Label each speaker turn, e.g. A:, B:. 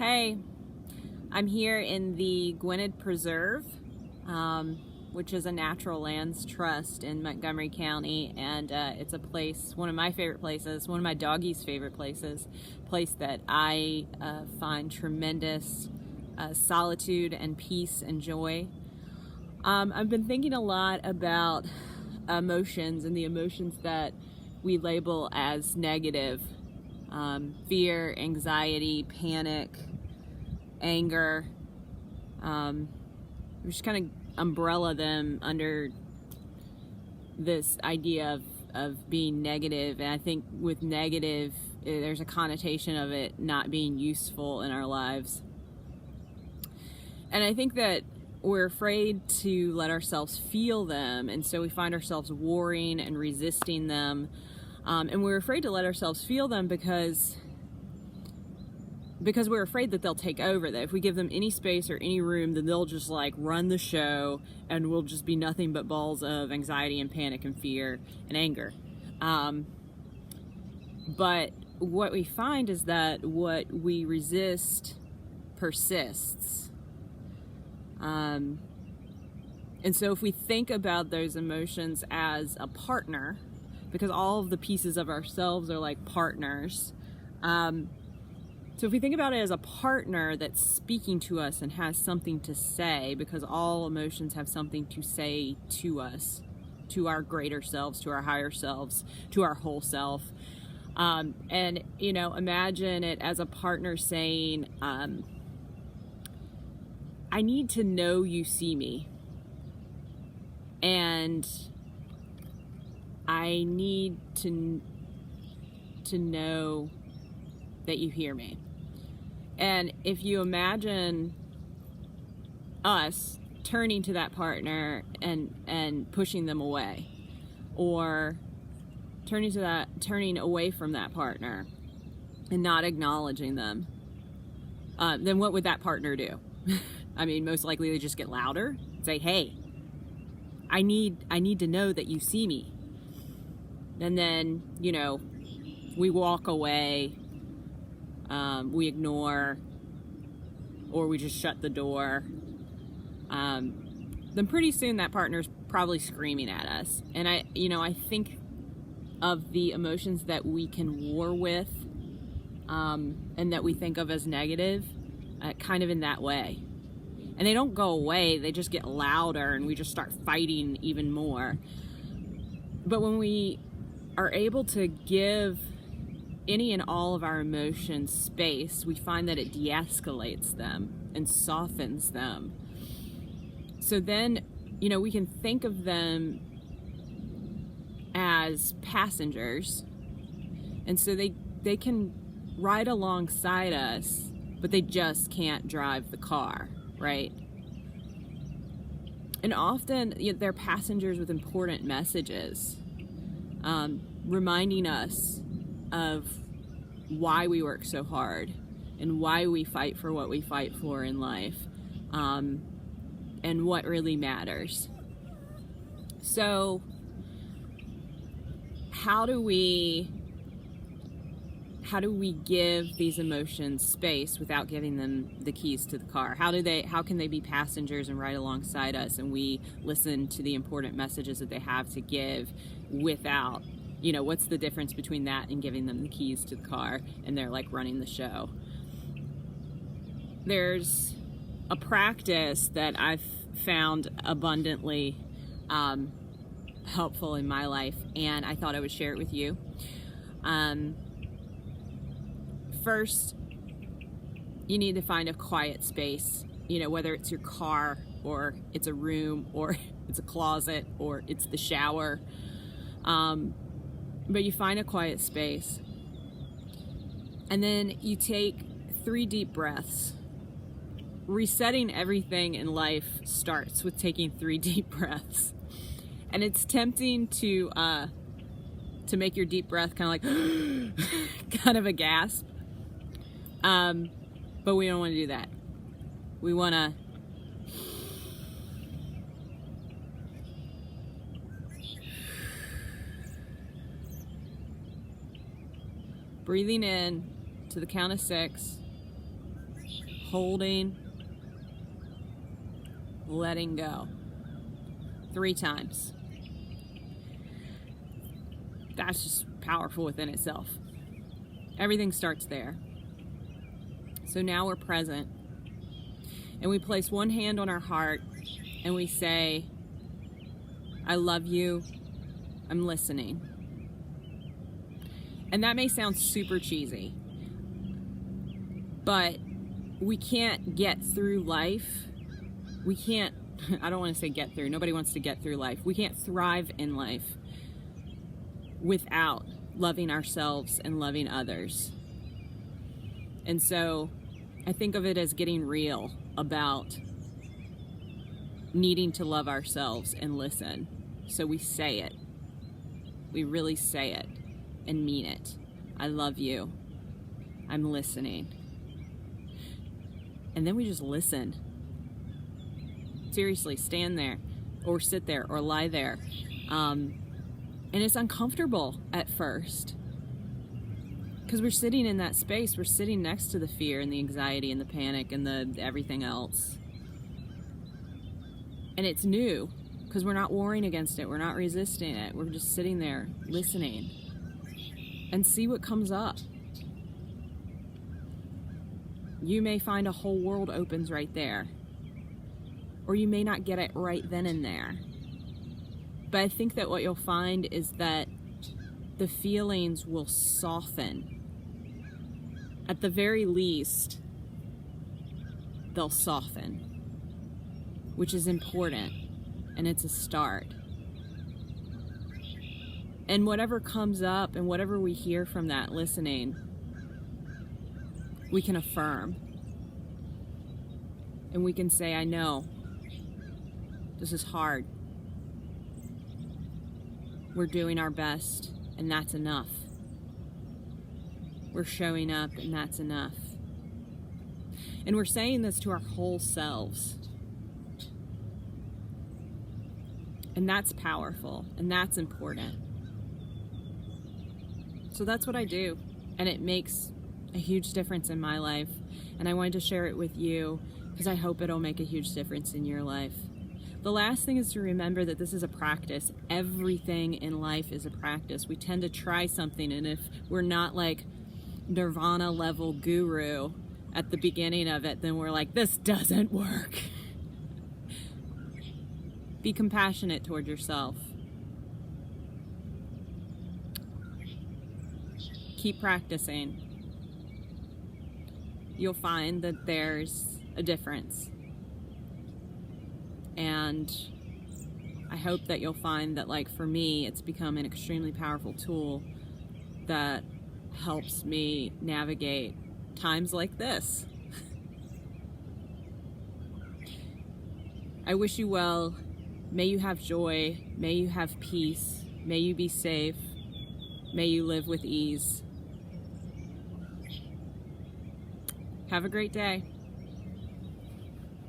A: Hey, I'm here in the Gwinnett Preserve, which is a natural lands trust in Montgomery County, and it's a place, one of my favorite places, one of my doggies' favorite places, place that I find tremendous solitude and peace and joy. I've been thinking a lot about emotions and the emotions that we label as negative. Fear, anxiety, panic, anger. We just kind of umbrella them under this idea of being negative. And I think with negative, there's a connotation of it not being useful in our lives. And I think that we're afraid to let ourselves feel them. And so we find ourselves warring and resisting them. And we're afraid to let ourselves feel them because we're afraid that they'll take over, that if we give them any space or any room, then they'll just like run the show and we'll just be nothing but balls of anxiety and panic and fear and anger. But what we find is that what we resist persists. And so if we think about those emotions as a partner, because all of the pieces of ourselves are like partners. So if we think about it as a partner that's speaking to us and has something to say, because all emotions have something to say to us, to our greater selves, to our higher selves, to our whole self. And, imagine it as a partner saying, I need to know you see me. And I need to know that you hear me. And if you imagine us turning to that partner and pushing them away, or turning away from that partner and not acknowledging them, then what would that partner do? I mean, most likely they just get louder, say, hey, I need to know that you see me. And then, we walk away, we ignore, or we just shut the door. Then pretty soon that partner's probably screaming at us. And I think of the emotions that we can war with, and that we think of as negative, kind of in that way. And they don't go away, they just get louder and we just start fighting even more. But when we are able to give any and all of our emotions space, we find that it de-escalates them and softens them. So then, we can think of them as passengers. And so they can ride alongside us, but they just can't drive the car, right? And often they're passengers with important messages, reminding us of why we work so hard and why we fight for what we fight for in life, and what really matters. So how do we give these emotions space without giving them the keys to the car? How can they be passengers and ride alongside us, and we listen to the important messages that they have to give without, what's the difference between that and giving them the keys to the car and they're like running the show? There's a practice that I've found abundantly helpful in my life, and I thought I would share it with you. First, you need to find a quiet space, whether it's your car or it's a room or it's a closet or it's the shower. But you find a quiet space, and then you take 3 deep breaths. Resetting everything in life starts with taking 3 deep breaths. And it's tempting to make your deep breath kind of like kind of a gasp. But we don't want to do that. We want to breathing in to the count of 6, holding, letting go. 3 times. That's just powerful within itself. Everything starts there. So now we're present, and we place one hand on our heart and we say, I love you, I'm listening. And that may sound super cheesy, but we can't get through life. We can't, I don't want to say get through, nobody wants to get through life. We can't thrive in life without loving ourselves and loving others. And so I think of it as getting real about needing to love ourselves and listen. So we say it. We really say it and mean it. I love you. I'm listening. And then we just listen. Seriously, stand there or sit there or lie there. And it's uncomfortable at first because we're sitting in that space. We're sitting next to the fear and the anxiety and the panic and the everything else. And it's new because we're not warring against it. We're not resisting it. We're just sitting there listening and see what comes up. You may find a whole world opens right there, or you may not get it right then and there. But I think that what you'll find is that the feelings will soften. At the very least, they'll soften, which is important, and it's a start. And whatever comes up and whatever we hear from that listening, we can affirm. And we can say, I know, this is hard. We're doing our best, and that's enough. We're showing up, and that's enough. And we're saying this to our whole selves. And that's powerful, and that's important. So that's what I do, and it makes a huge difference in my life. And I wanted to share it with you because I hope it'll make a huge difference in your life. The last thing is to remember that this is a practice. Everything in life is a practice. We tend to try something, and if we're not like nirvana level guru at the beginning of it, then we're like, this doesn't work. Be compassionate toward yourself. Keep practicing. You'll find that there's a difference. And I hope that you'll find that, like for me, it's become an extremely powerful tool that helps me navigate times like this. I wish you well. May you have joy. May you have peace. May you be safe. May you live with ease. Have a great day.